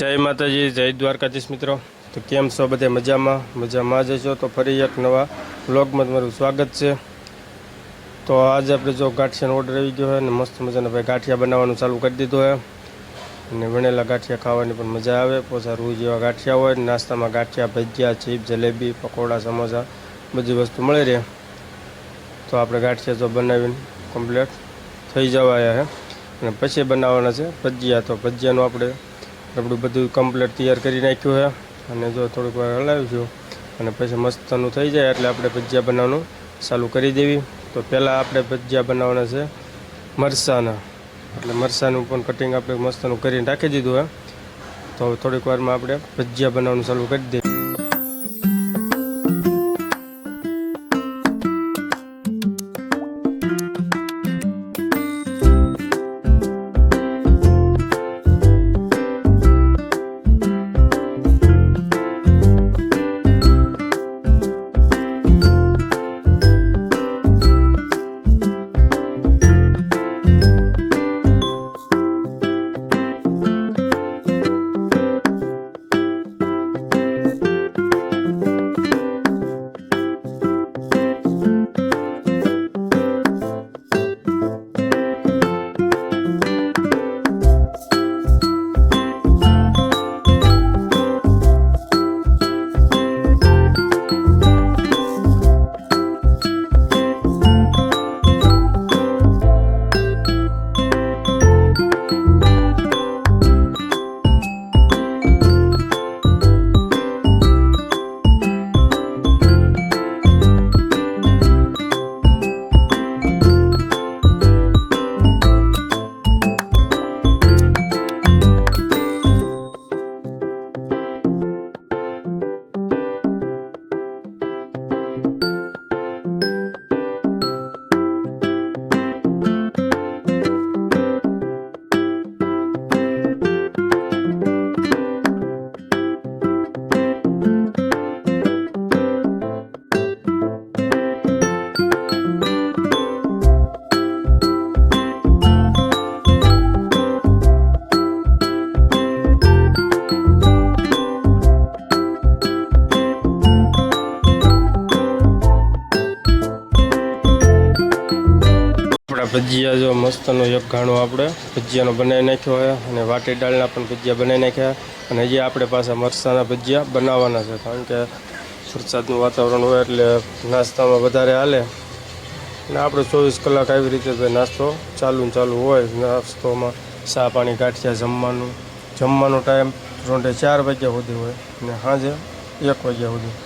જય માતાજી, જય દ્વારકાધીશ મિત્રો। તો કેમ છો બધે? મજામાં જ છો? તો ફરી એક નવા વ્લોગમાં તમારું સ્વાગત છે। તો આજે આપણે જો ગાંઠિયાનો ઓર્ડર આવી ગયો હોય અને મસ્ત મજાના ભાઈ ગાંઠિયા બનાવવાનું ચાલુ કરી દીધું હોય અને વણેલા ગાંઠિયા ખાવાની પણ મજા આવે। પોસા રૂ જેવા ગાંઠિયા હોય, નાસ્તામાં ગાંઠિયા, ભજીયા, ચીપ, જલેબી, પકોડા, સમોસા બધી વસ્તુ મળી રહે। તો આપણે ગાંઠિયા જો બનાવીને કમ્પ્લીટ થઈ જવાયા છે અને પછી બનાવવાના છે ભજીયા। તો ભજીયાનું આપણું બધું કમ્પ્લીટ તૈયાર કરી નાખ્યું છે અને જો થોડીક વાર હલાવીશું અને પછી મસ્તનું થઈ જાય એટલે આપણે ભજીયા બનાવવાનું ચાલુ કરી દેવી। તો પહેલાં આપણે ભજીયા બનાવવાના છે મરચાંના, એટલે મરચાંનું પણ કટિંગ આપણે મસ્તનું કરીને રાખી દીધું છે। તો થોડીક વારમાં આપણે ભજીયા બનાવવાનું ચાલુ કરી દઈએ। ભજીયા જો મસ્તનો એક ઘાણો આપણે ભજીયાનો બનાવી નાખ્યો હોય અને વાટી દાળના પણ ભજીયા બનાવી નાખ્યા અને હજી આપણે પાછા મરચાંના ભજીયા બનાવવાના છે, કારણ કે વરસાદનું વાતાવરણ હોય એટલે નાસ્તામાં વધારે હાલે અને આપણે 24 કલાક આવી રીતે ભાઈ નાસ્તો ચાલુ હોય। નાસ્તોમાં ચા પાણી ગાંઠિયા જમવાનો ટાઈમ 4 વાગ્યા સુધી હોય અને સાંજે 1 વાગ્યા સુધી।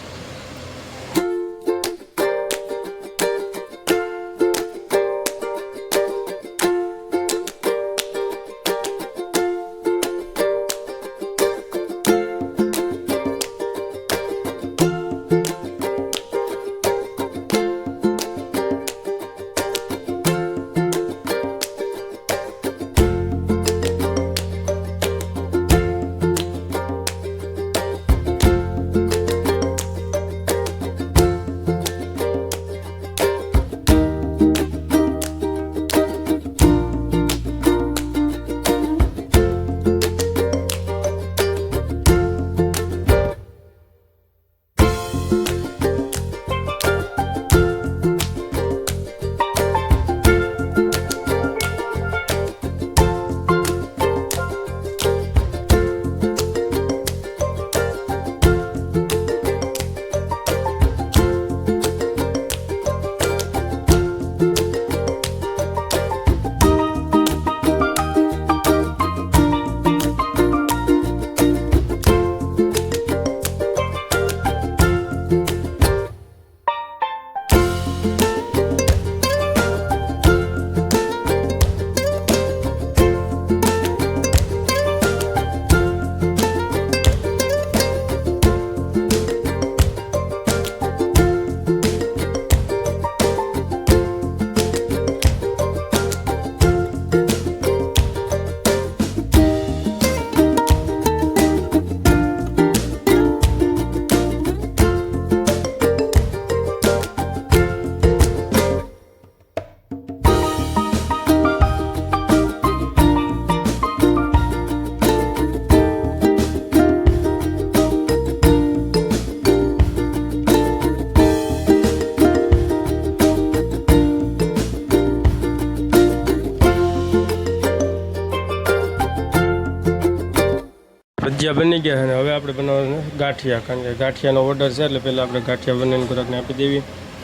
ભજીયા બની ગયા અને હવે આપણે બનાવવાના ગાંઠિયા, કારણ કે ગાંઠિયાનો ઓર્ડર છે એટલે પહેલાં આપણે ગાંઠિયા બનાવીને ગ્રાહકને આપી દેવી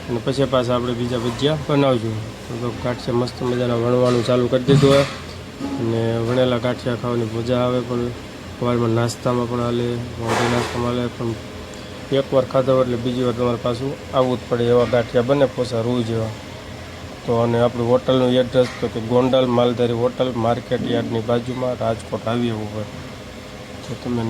અને પછી પાછા આપણે બીજા ભજીયા બનાવશું. તો ગાંઠિયા મસ્ત મજાના વણવાનું ચાલુ કરી દીધું હોય અને વણેલા ગાંઠિયા ખાવાની મજા આવે, પણ સવારમાં નાસ્તામાં પણ હાલે, મોટી નાસ્તામાં હાલે, પણ એકવાર ખાધા હોય એટલે બીજી વાર તમારે પાછું આવવું જ પડે એવા ગાંઠિયા બને પોસા રૂ જેવા. તો અને આપણું હોટલનું એડ્રેસ તો કે ગોંડલ માલધારી હોટલ, માર્કેટ યાર્ડની બાજુમાં, રાજકોટ હાઈવે ઉપર. તો તમે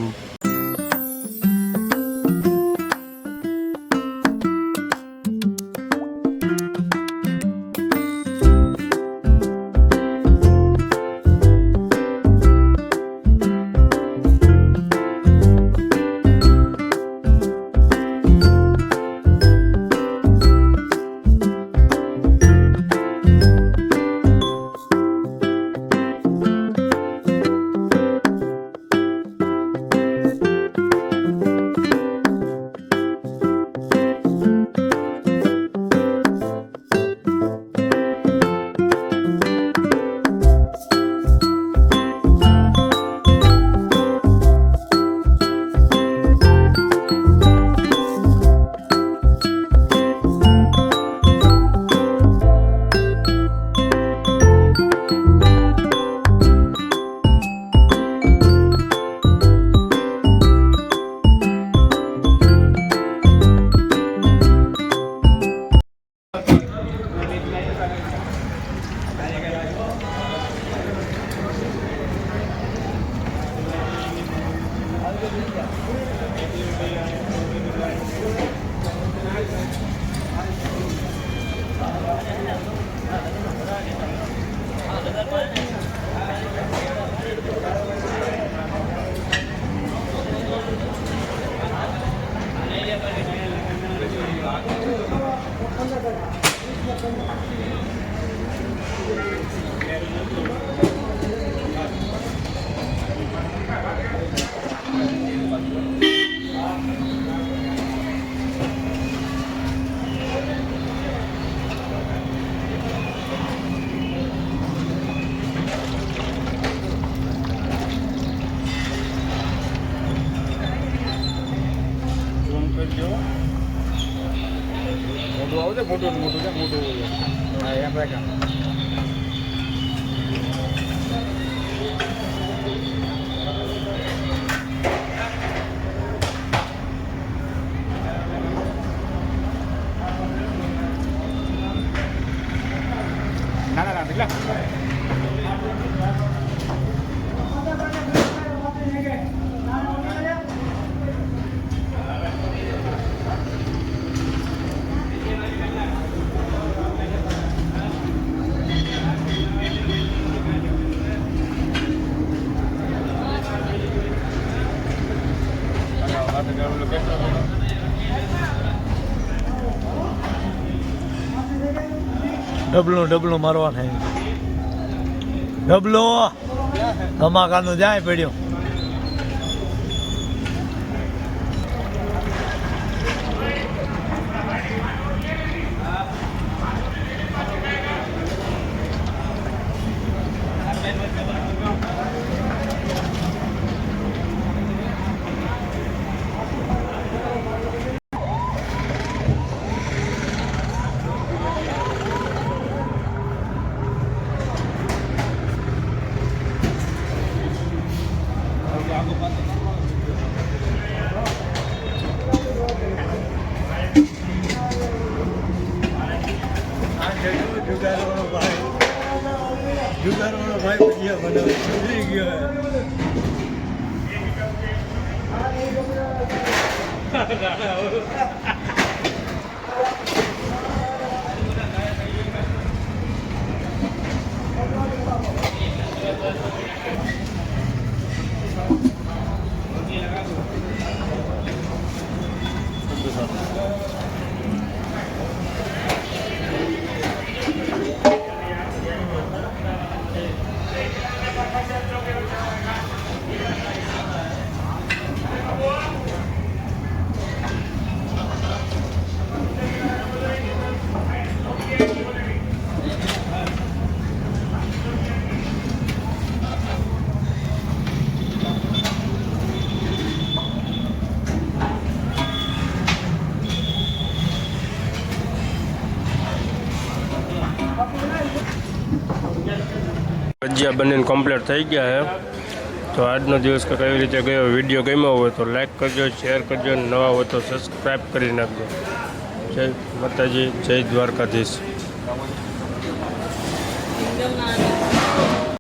ડબલું મારવા થાય, ડબલું ધમાકાનું જાય પડ્યું. જુગારવાળો ભાઈ ભજીયા બનાવે સુધરી ગયો. ભજીયા બનીને કમ્પ્લીટ થઈ ગયા છે. તો આજનો દિવસ કંઈક એવી રીતે ગયો. વિડીયો ગમ્યો હોય તો લાઈક કરજો, શેર કરજો, અને નવા હોય તો સબસ્ક્રાઈબ કરી નાખજો. જય માતાજી, જય દ્વારકાધીશ.